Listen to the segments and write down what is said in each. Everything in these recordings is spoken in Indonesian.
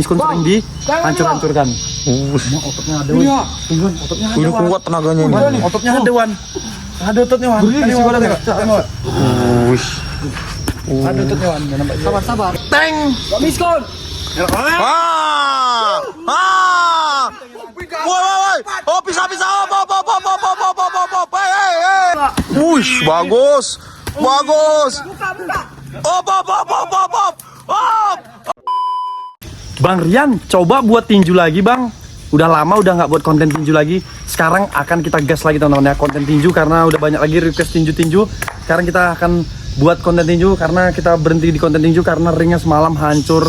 Miskun sering dihancur-hancurkan. Ototnya ada Wan. Ototnya ada. Udah kuat tenaganya ini. Ototnya ada Wan. Ada ototnya Wan. Ada ototnya Wan. Sabar. Teng. Miskun. Woi. Oh, pisah. Wush, bagus. Bang Rian, coba buat tinju lagi Bang. Udah lama udah nggak buat konten tinju lagi. Sekarang akan kita gas lagi teman-teman ya, konten tinju karena udah banyak lagi request tinju. Sekarang kita akan buat konten tinju karena kita berhenti di konten tinju karena ringnya semalam hancur.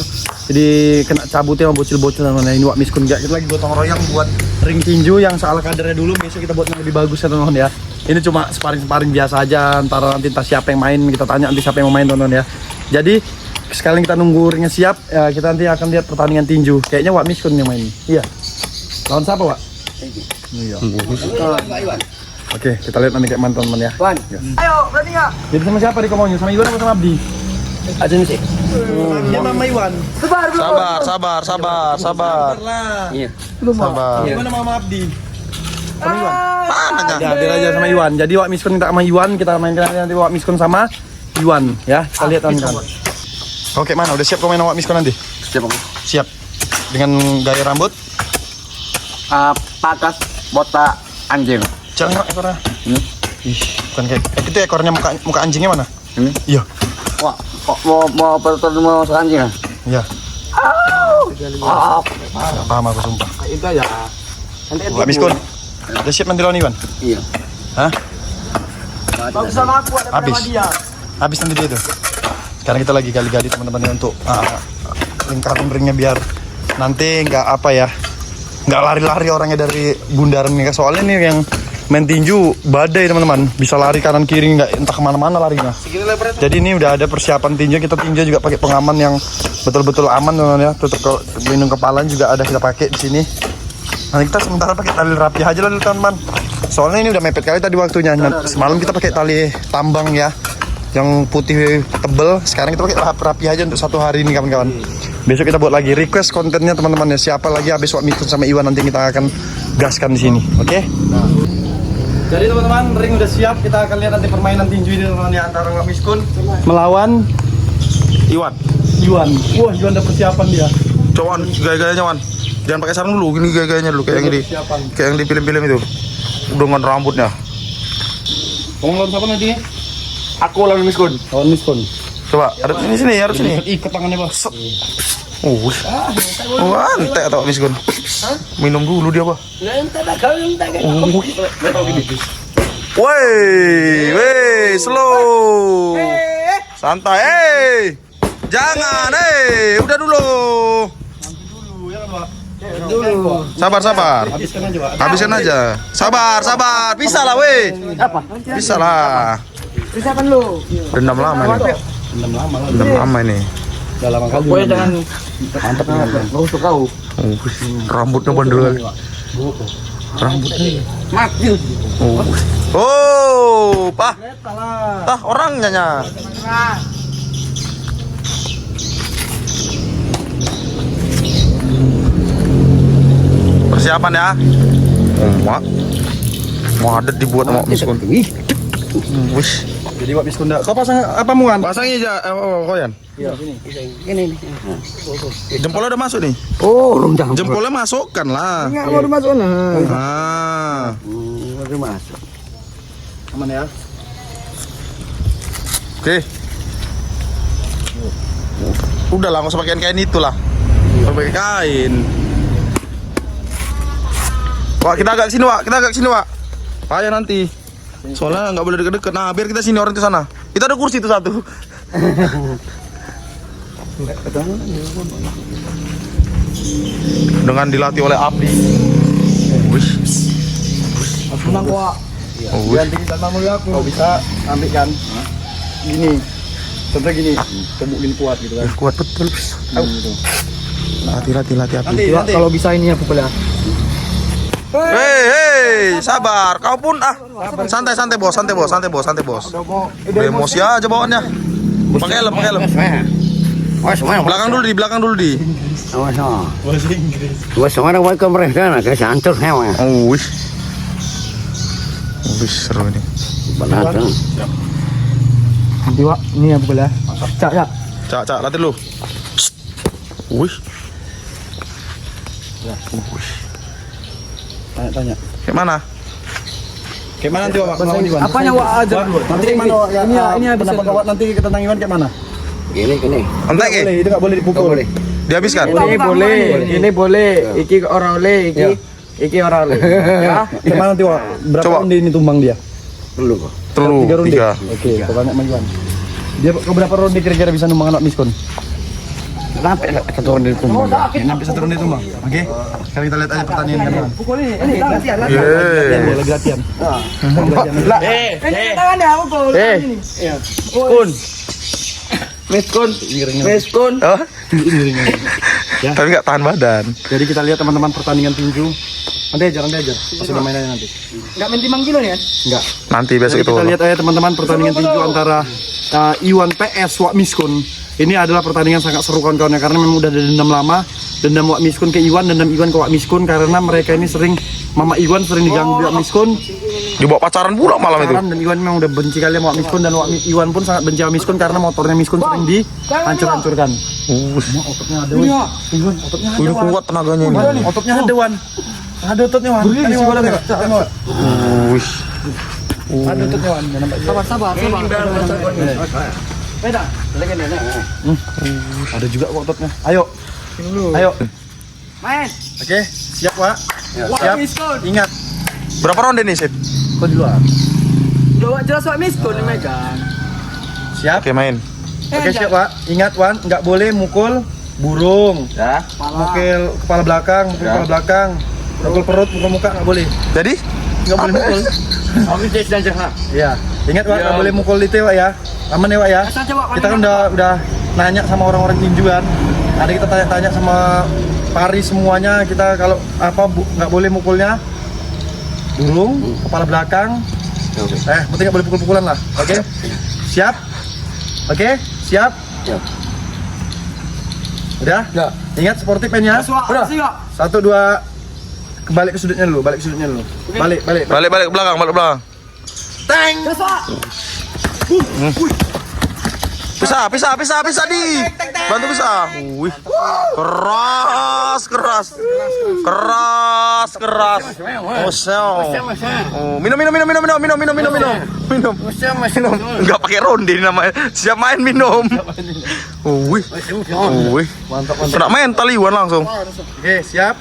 Jadi kena cabutnya sama bocil-bocil teman-teman. Ini Wak Miskun kita lagi gotong royong buat ring tinju yang seala kadernya dulu. Besok kita buat yang lebih bagus ya teman-teman ya. Ini cuma sparring biasa aja. Antara nanti entah siapa yang main, kita tanya nanti siapa yang mau main teman-teman ya. Jadi sekalian kita nunggu ringnya siap, ya kita nanti akan lihat pertandingan tinju. Kayaknya Wak Miskun yang main. Iya. Lawan siapa, Wak? Iya. Oke, kita lihat nanti kayak mana teman-teman ya. Wan. Ayo, berani enggak? Jadi sama siapa di komongnya? Sama Iwan atau sama Abdi? Aja nih sih. Dia sama Iwan. Sabar. Iya. Sabar. Gimana sama Abdi? Sama Iwan. Mana Ya, biar aja sama Iwan. Jadi Wak Miskun minta sama Iwan, kita mainkan nanti Wak Miskun sama Iwan ya. Kita lihat teman-teman. Oke, mana? Udah siap kau main Wak Miskun nanti? Siap, Bang. Siap. Dengan gaya rambut? Pakas botak anjing. Jangan nggak ekornya. Ih, bukan kayak itu ekornya muka anjingnya mana? Ini? Iya. Wah, kok mau anjing ah? Iya. Oh. Nggak paham aku sumpah. Itu aja. Wak Miskun. Udah siap nanti lawan Iwan? Iya. Hah? Bagus sama aku ada Habis nanti dia itu. Sekarang kita lagi gali-gali teman-teman untuk lingkaran ringnya biar nanti nggak lari-lari orangnya dari bundaran nih. Soalnya nih yang main tinju badai teman-teman, bisa lari kanan kiri nggak entah kemana-mana larinya. Jadi ini udah ada persiapan tinju, kita tinju juga pakai pengaman yang betul-betul aman teman-teman ya. Tutup pelindung kepala juga ada kita pakai di sini. Nanti kita sementara pakai tali rapi aja lah teman-teman. Soalnya ini udah mepet kali tadi waktunya. Semalam kita pakai tali tambang ya, yang putih tebel. Sekarang kita pakai rapi aja untuk satu hari ini kawan-kawan. Besok kita buat lagi request kontennya teman-teman ya. Siapa lagi habis Wak Miskun sama Iwan nanti kita akan gaskan di sini. Oke? Jadi teman-teman, ring udah siap. Kita akan lihat nanti permainan tinju ini teman-teman ya, antara Wak Miskun melawan Iwan. Wah, Iwan udah persiapan dia. Coba gaya-gayanya Wan. Jangan pakai sarung dulu, gini gaya-gayanya dulu kayak yang di film-film itu. Dengan rambutnya. Kamu lawan siapa nanti? Aku lawan Miskun. Lawan Miskun. Coba, harus sini. Ikat tangannya bos. Antek atau Miskun. Minum dulu dia, Pak. Woi, slow. Santai, Jangan, udah dulu. Sabar. Habiskan aja. Sabar. Bisa lah, weh. Apa? Bisa lah. Persiapan lu. Dendam lama ini. Udah lama kali. Pokoknya jangan mantap banget. Untuk kau. Rambutnya bandel. Rambutnya. Mati. Tah orangnya nya. Persiapan ya. Mau adet dibuat sama Miskun. Wish. Jadi Wak Miskun kau pasang apa muan? Pasangnya aja koyan. Iya, Ini. Jempolnya udah masuk nih. Oh, jangan. Jempolnya masukkan lah. Enggak mau masuk nah. Ah. Baru masuk. Aman ya. Oke. Udah lah, nggak usah pakai kain itu lah. Pakai kain. Wak, kita agak sini, Wak. Payah nanti. Soalnya nggak boleh deket-deket. Nah, biar kita sini orang ke sana. Itu ada kursi itu satu. Dengan dilatih oleh Abdi. Senang Wak. Ganti kita mau aku. Kau bisa ambil kan? Gini. Contoh gini. Tembuk gini kuat gitu kan. Kuat betul. Latih Abdi. Nanti. Kalau bisa ini aku pelak. Hei, sabar. Kau pun santai bos. Udah emosi aja bawaannya. Pakai helm. Belakang dulu di, belakang dulu di. Sama-sama. Bahasa Inggris. Gua sama orang ke mereka nak ke santur hewan. Oh, wih. Wih, seru ini. Benar kan? Nanti Wak, ini ya pukul ya. Cak, cak. Cak, latih lu. Wih. Tanya-tanya. Kayak mana? Kayak mana nanti Wak? Ngelawan Iwan. Apanya Wak aja dulu? Nanti kayak mana Wak? Ini habis. Pendapat Wak nanti kita tentang Iwan kayak mana? Gini. Entek ke? Boleh, itu nggak boleh dipukul. Boleh. Dihabiskan? Ini boleh, ini boleh. Iki orang oleh, iki orang oleh. Ya. Kayak mana nanti Wak? Berapa Coba. ronde ini tumbang dia? Dulu kok. Telu, 3 ronde. 3. Oke, pokoknya sama Iwan. Dia ke berapa ronde kira-kira bisa numbang anak miskon? Sampai satu orang di tumbang. Sampai 1 ronde tumbang. Oke. Sekarang kita lihat aja pertandingan kan. Pukul ini latihan. Yeay. Dia lagi latihan. Ini tangan ya, pukul. Kun. Miskun. Oh, Ya. tapi nggak tahan badan. Jadi kita lihat teman-teman pertandingan tinju. Nanti aja. Pas udah main aja nanti. Enggak main timbang kilo nih kan? Enggak. Nanti besok Jadi itu. kita lihat aja teman-teman pertandingan tinju antara Iwan PS Wak Miskun. Ini adalah pertandingan sangat seru kawan-kawan ya, karena memang udah ada dendam lama, dendam Wak Miskun ke Iwan, dendam Iwan ke Wak Miskun, karena mereka ini sering, Mama Iwan sering diganggu Wak Miskun, Dibawa pacaran pula malam itu. dan Iwan memang udah benci kali sama Wak Miskun, dan Iwan pun sangat benci sama Miskun karena motornya Miskun sering dihancur-hancurkan. Ototnya ada Wan. Iwan, ototnya ada Udah Wan. kuat tenaganya ini. Ototnya ada Wan. Ada ototnya Wan. Ini Wan. Wih. Ada ototnya Wan. Sabar. Beda. Lagi nih. Ada juga kok ototnya. Ayo. Ayo. Main. Oke, siap Wak. Siap. Miskun. Ingat. Berapa ronde nih, Sid? Kau di luar. Udah jelas Wak Miskun nih megang. Siap. Oke, main. Oke, siap Wak. Ingat Wan, nggak boleh mukul burung. Ya. Mukul kepala belakang, mukul kepala belakang. Mukul perut, mukul muka nggak boleh. Jadi? Nggak boleh mukul. Aku jadi dan jangan. Iya. Ingat Wak, nggak boleh mukul itu Wak ya. Aman ya Wak ya. Kita kan udah nanya sama orang-orang tinjuan. Ada kita tanya-tanya sama Paris semuanya. Kita kalau apa nggak boleh mukulnya burung, kepala belakang. Penting nggak boleh pukul-pukulan lah. Oke. Siap. Oke. Siap. Siap. Udah? Ya. Ingat sportif mainnya. Udah. 1, 2. Kembali ke sudutnya dulu. Balik ke sudutnya dulu. Balik. Balik ke belakang, balik ke belakang. Teng. Bisa di. Bantu bisa. Wih. Keras. Oh, sel. Oh, minum. Enggak pakai ronde ini namanya. Siap main minum. Wih. Mantap. Kena mental Iwan langsung. Oke, siap.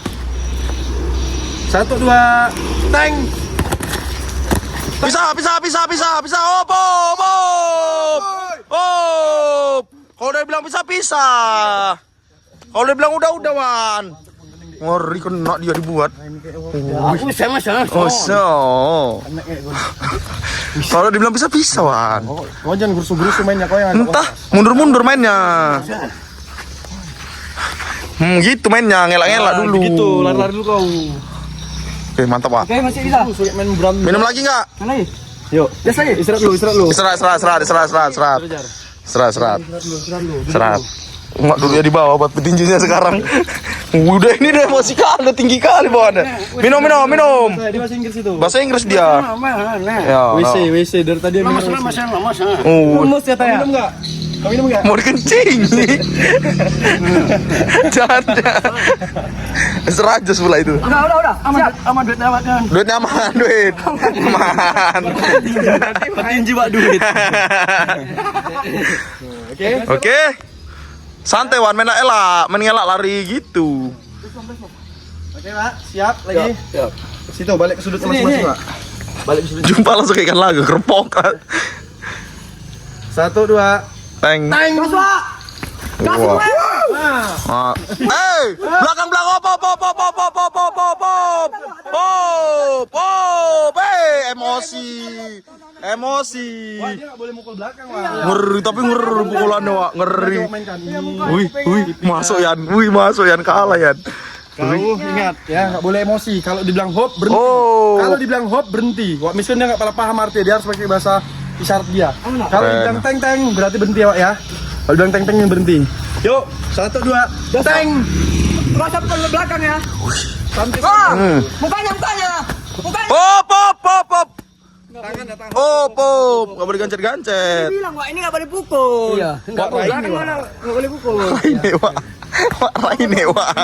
1, 2. Teng. Bisa. Op. Kalau udah bilang bisa. Kalau udah bilang udah Wan. Ngeri kena dia dibuat. Aku sama. Oh, so. Kalau dibilang bisa Wan. Kau jangan gerusu-gerusu mainnya kau yang Entah, mundur mainnya. Gitu mainnya, ngelak-ngelak dulu. Begitu, lari-lari dulu kau. Oke, mantap, Pak. Oke, masih bisa. Sulit main berantem. Minum lagi enggak? Mana lagi? Yuk, istirahat dulu. Serat. Enggak dulu ya di bawah buat petinjunya sekarang. Udah ini udah emosi kali, udah tinggi kali bawaannya. Minum. Di bahasa Inggris itu. Bahasa Inggris dia. Ya. WC dari tadi minum. Oh, Mus ya tanya. Minum enggak? Kau minum enggak? mau dikencing. Jangan. Serajus pula itu. Udah. Aman duitnya aman. Duitnya aman, aman. Petinju Pak duit. Oke. Santai Wan, main elak, mengelak lari gitu. Oke, Pak. Siap lagi. Siap. Situ balik ke sudut masing-masing, Pak. Balik ke sudut. Jumpa langsung kayak ikan lagu, kerpok. 1, 2. Teng. Wah. Belakang. Emosi. Wah, dia enggak boleh mukul belakang, Wak. Ngeri, tapi ngeri pukulannya, Wak. Ngeri. Mainkan. Wih, masuk Yan, kalah Yan. Kau ingat ya, nggak boleh emosi. Kalau dibilang hop berhenti. Oh. Kalau dibilang hop berhenti. Wak Miskun dia nggak paham artinya. Dia harus pakai bahasa isyarat dia. Kalau dibilang teng berarti berhenti ya, Wak ya. Kalau dibilang teng berhenti. Yuk, 1, 2, teng. Masa ke belakang ya. Mukanya. Pop. Pop. Nggak boleh gancet-gancet. Bilang Wak, ini nggak boleh pukul. Iya. Nggak boleh. Belakang mana? Nggak boleh pukul. Ini Wak. Ini Wak.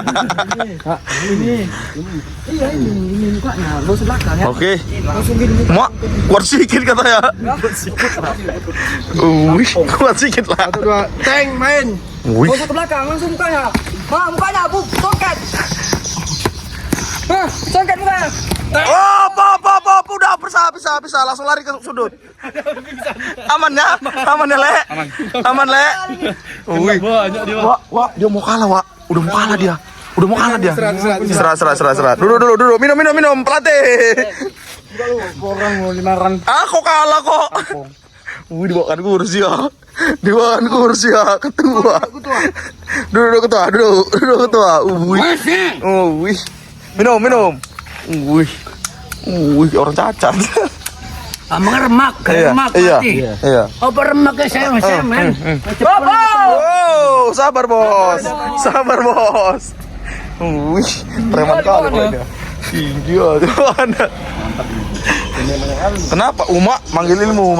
Iya ini mukanya. Mau sebelakang ya. Oke. Langsung gini. Mak, kuat sedikit katanya. Kuat sedikit lah. 1, 2, teng, main. Wih. Mau ke belakang langsung mukanya. Mukanya songket. Songket mukanya. Oh, pop, udah bisa, langsung lari ke sudut. Aman ya, Le. Aman, Le. Wih. Wah, dia mau kalah, Wak. Udah mau kalah dia. Serat. Duduk. Minum, pelatih. Orang mau 5 run. Aku kalah kok. Wih, dibawakan kursi ya. Ketua. Duduk ketua. Wih. Minum. Wih, orang cacat. Remak. Iya. Oh, remaknya saya men. Wow, sabar bos. Wih, preman kali dia. Iya, tuh Anda. Kenapa? Uma manggil ilmu.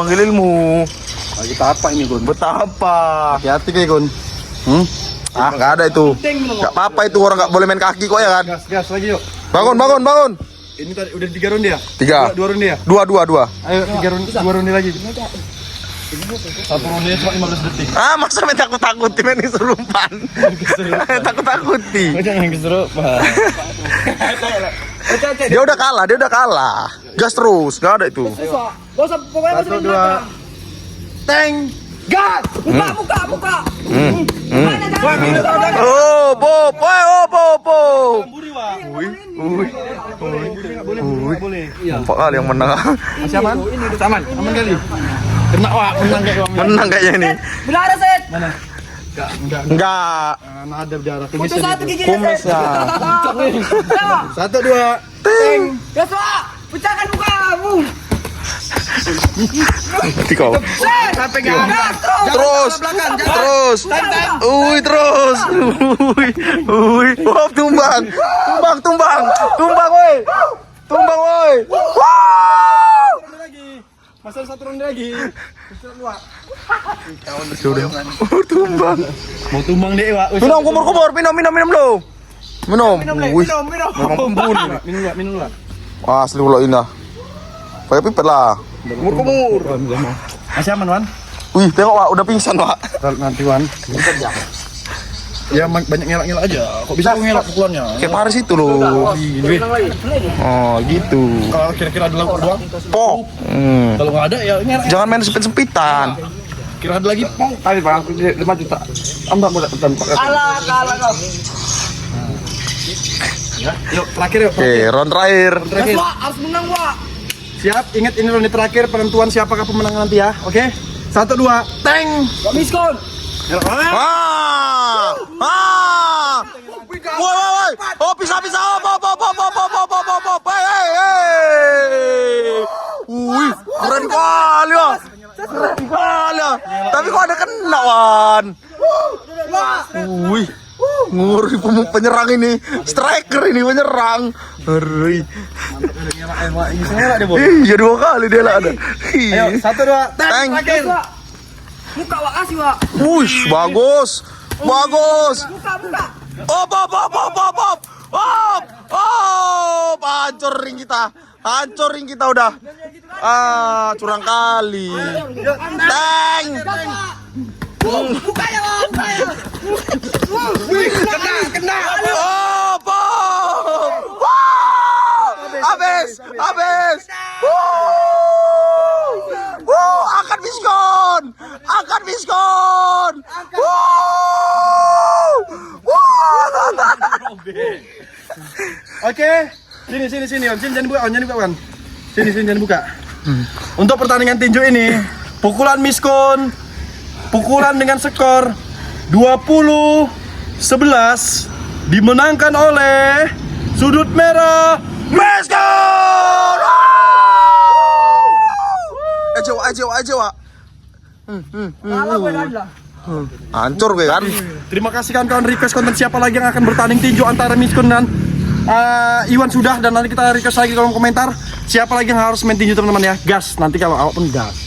Lagi apa ini, Gun? Betapa? Hati-hati kayak, Gun. Nggak ada itu. Nggak apa-apa itu, orang nggak boleh main kaki kok ya kan? Gas lagi yuk. Bangun. Ini tadi udah 3 ronde ya? 3. 2 ronde ya? 2. Ayo 2 ronde lagi. 1 ronde cuma 15 detik. Masa main takut-takuti main kesurupan. Takut-takuti. Jangan kesurupan. Dia udah kalah. Gas terus, nggak ada itu. Bos, pokoknya 1, 2, teng. gas. Muka. Oh, Pop. Boleh. Nampak kali yang menang. Masih aman? Aman kali. Kena Wak, Menang kayaknya ini. Bila ada set. Mana? Enggak. Ada berdarah. Untuk satu gigi. Kumisnya. 1, 2, Ting. Gas Wak. Pecahkan mukamu. Nanti kau. sampai gas. Terus. Terus. Wah, tumbang, woi. Wow. Masih 1 ronde lagi. Sudah. Tumbang. Mau tumbang deh, Wak. Minum, kumur. Minum lo. Minum. Wih. Memang pembunuh. Minum lah. Asli ulo indah. Pakai pipet lah. Kumur. Masih aman, Wan? Wih, tengok Wak, udah pingsan Wak. Nanti, Wan. Ya banyak ngelak-ngelak aja. Kok bisa ngelak pukulannya? Kayak Paris itu loh. Oh, gitu. Kalau kira-kira ada lauk doang, Pok. kalau nggak ada ya ngelak. Jangan main sempit-sempitan. Kira ada lagi, pong. Tapi Pak, aku 5 juta. Tambah mudah tanpa. Kalah kau. Ya, yuk terakhir yuk. Oke, round terakhir. Terakhir. Wak, harus menang Wak. Siap, ingat ini ronde terakhir penentuan siapakah pemenang nanti ya. Oke? 1, 2, teng. Miskon. Woi. Oh, bisa. Wih, keren kali ya. Tapi kok ada kena, Wan. Wih. Nguri penyerang ini. Striker ini penyerang. Ngeri. Iya, 2 kali dia lah ada. Ayo, 1, 2, teng. Terakhir. Muka Wak kasih Wak. Wush, bagus. Muka. Hancur ring kita udah. Curang kali. Teng. Mukanya Wak. Kena. Habis. Angkat diskon. Oke. Sini. On, jangan buka, Wan. Sini, jangan buka. Untuk pertandingan tinju ini, pukulan miskon, pukulan dengan skor 20-11 dimenangkan oleh sudut merah Miskon. Aja, Wak. Kalah gue lah. Hancur gue kan. Terima kasih kawan-kawan request konten siapa lagi yang akan bertanding tinju antara Miskun dan Iwan sudah, dan nanti kita request lagi di kolom komentar siapa lagi yang harus main tinju teman-teman ya. Gas, nanti kalau awak pun gas.